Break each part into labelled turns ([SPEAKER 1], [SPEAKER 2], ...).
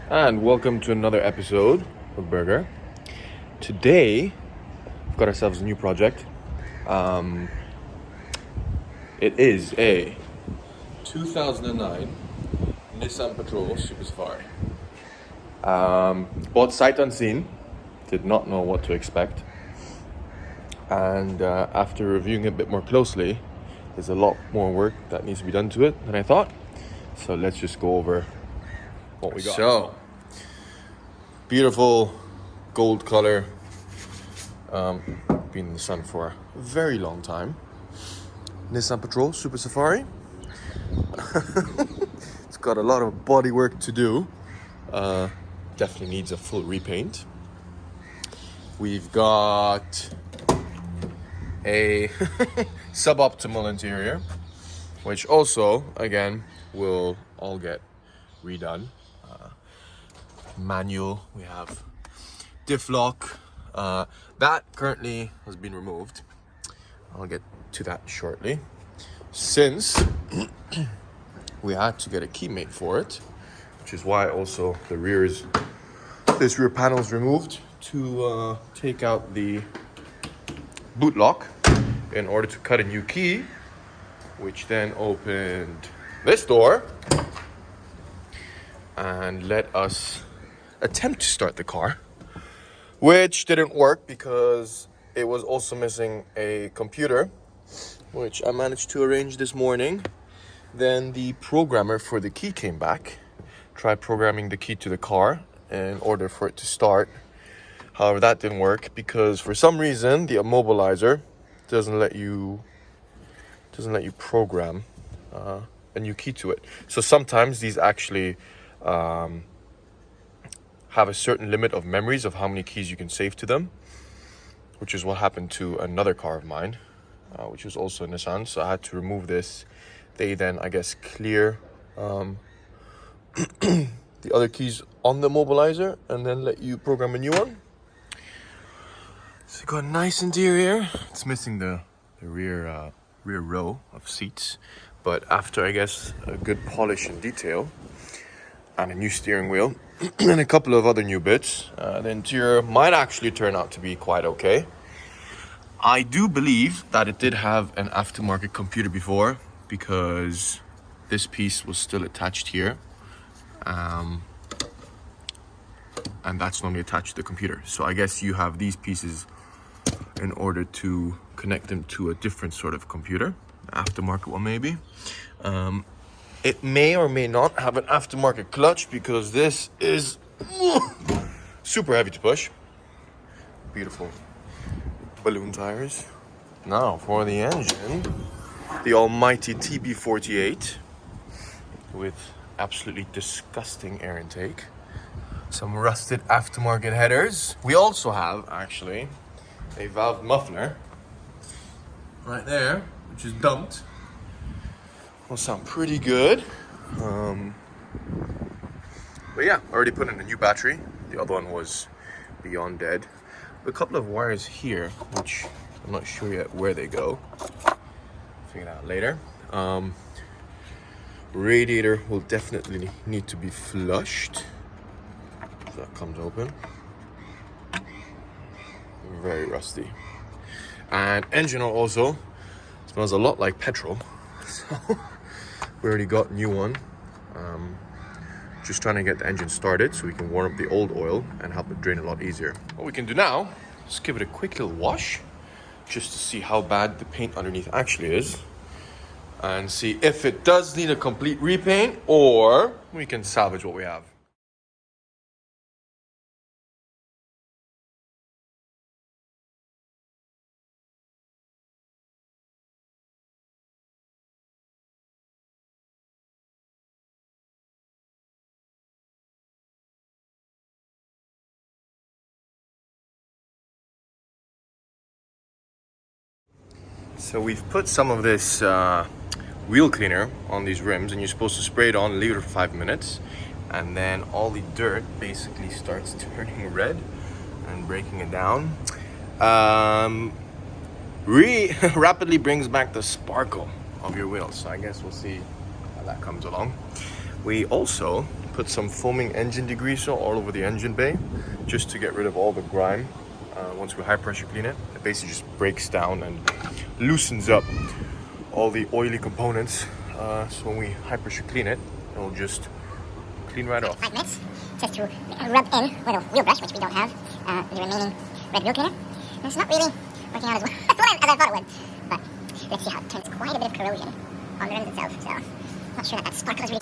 [SPEAKER 1] And welcome to another episode of Burger. Today, we've got ourselves a new project. It is a 2009 Nissan Patrol Super Safari. Bought sight unseen, did not know what to expect. And after reviewing it a bit more closely, there's a lot more work that needs to be done to it than I thought. So let's just go over what we got. So, beautiful gold color. Been in the sun for a very long time. Nissan Patrol Super Safari. It's got a lot of body work to do. Definitely needs a full repaint. We've got a suboptimal interior, which also, again, will all get redone. Manual, we have diff lock. That currently has been removed. I'll get to that shortly. Since we had to get a key mate for it, which is why also this rear panel is removed to take out the boot lock in order to cut a new key, which then opened this door and let us attempt to start the car, which didn't work because it was also missing a computer, which I managed to arrange this morning. Then the programmer for the key came back, tried programming the key to the car in order for it to start. However, that didn't work because for some reason the Immobilizer doesn't let you program a new key to it. So sometimes these actually have a certain limit of memories of how many keys you can save to them, which is what happened to another car of mine, which was also a Nissan. So I had to remove this. They then, I guess, clear the other keys on the Immobilizer and then let you program a new one. So you got a nice interior. It's missing the rear row of seats, but after, I guess, a good polish and detail and a new steering wheel and a couple of other new bits, the interior might actually turn out to be quite okay. I do believe that it did have an aftermarket computer before because this piece was still attached here, and that's normally attached to the computer. So I guess you have these pieces in order to connect them to a different sort of computer, aftermarket one maybe. It may or may not have an aftermarket clutch because this is super heavy to push. Beautiful balloon tires. Now for the engine, the almighty TB48 with absolutely disgusting air intake. Some rusted aftermarket headers. We also have actually a valve muffler right there, which is dumped. Will sound pretty good. But yeah, already put in a new battery. The other one was beyond dead. A couple of wires here, which I'm not sure yet where they go. Figure it out later. Radiator will definitely need to be flushed. So that comes open. Very rusty. And engine oil also smells a lot like petrol. So we already got a new one. Just trying to get the engine started so we can warm up the old oil and help it drain a lot easier. What we can do now is give it a quick little wash just to see how bad the paint underneath actually is and see if it does need a complete repaint or we can salvage what we have. So we've put some of this wheel cleaner on these rims, and you're supposed to spray it on, leave it for 5 minutes, and then all the dirt basically starts turning red and breaking it down. Rapidly brings back the sparkle of your wheels. So I guess we'll see how that comes along. We also put some foaming engine degreaser all over the engine bay, just to get rid of all the grime. Once we high pressure clean it, it basically just breaks down and loosens up all the oily components. So when we high pressure clean it, it'll just clean right off.
[SPEAKER 2] 5 minutes just to rub in with a wheel brush, which we don't have, the remaining red wheel cleaner. And it's not really working out as well as I thought it would. But let's see how it turns. Quite a bit of corrosion on the rims itself, so not sure that sparkle is really...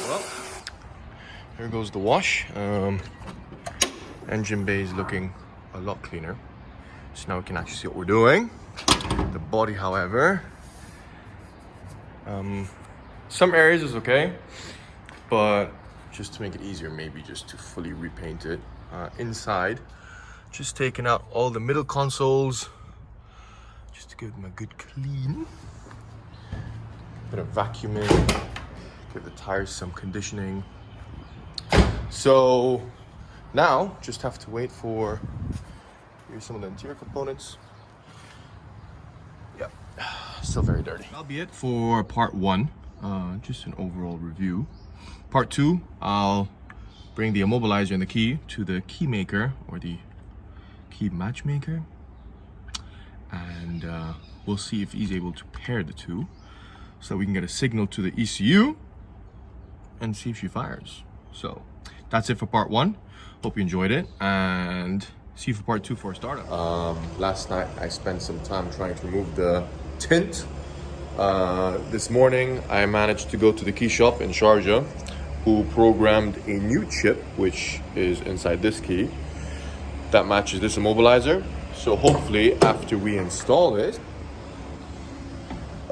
[SPEAKER 1] Well, here goes the wash. Engine bay is looking a lot cleaner. So now we can actually see what we're doing. The body, however, some areas is okay, but just to make it easier, maybe just to fully repaint it. Inside, just taking out all the middle consoles, just to give them a good clean. Bit of vacuuming, give the tires some conditioning. So now just have to wait for, here's some of the interior components. Yep, still very dirty. That'll be it for part 1, just an overall review. Part 2, I'll bring the immobilizer and the key to the key maker or the key matchmaker, and we'll see if he's able to pair the two so we can get a signal to the ECU and see if she fires. So that's it for part 1. Hope you enjoyed it, and see you for part 2 for a startup. Last night I spent some time trying to remove the tint. This morning I managed to go to the key shop in Sharjah, who programmed a new chip which is inside this key that matches this immobilizer. So hopefully after we install it,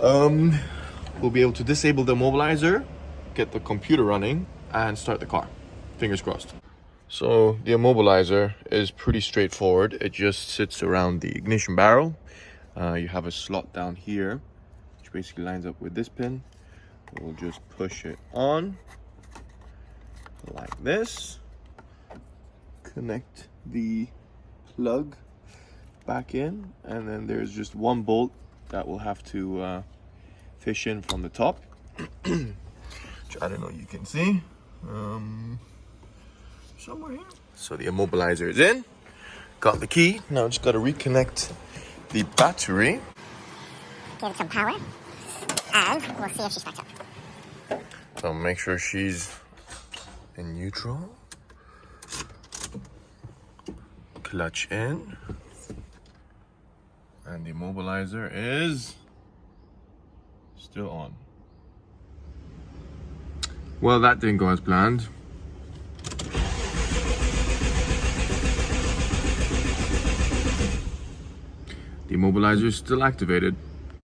[SPEAKER 1] we'll be able to disable the immobilizer, get the computer running, and start the car. Fingers crossed. So the immobilizer is pretty straightforward. It just sits around the ignition barrel. You have a slot down here, which basically lines up with this pin. We'll just push it on like this. Connect the plug back in, and then there's just one bolt that we'll have to fish in from the top, which I don't know, you can see somewhere here. So the immobilizer is in, got the key. Now just got to reconnect the battery,
[SPEAKER 2] Give it some power, and we'll see if she starts up.
[SPEAKER 1] so make sure she's in neutral. Clutch in, and the immobilizer is still on. Well, that didn't go as planned. The immobilizer is still activated.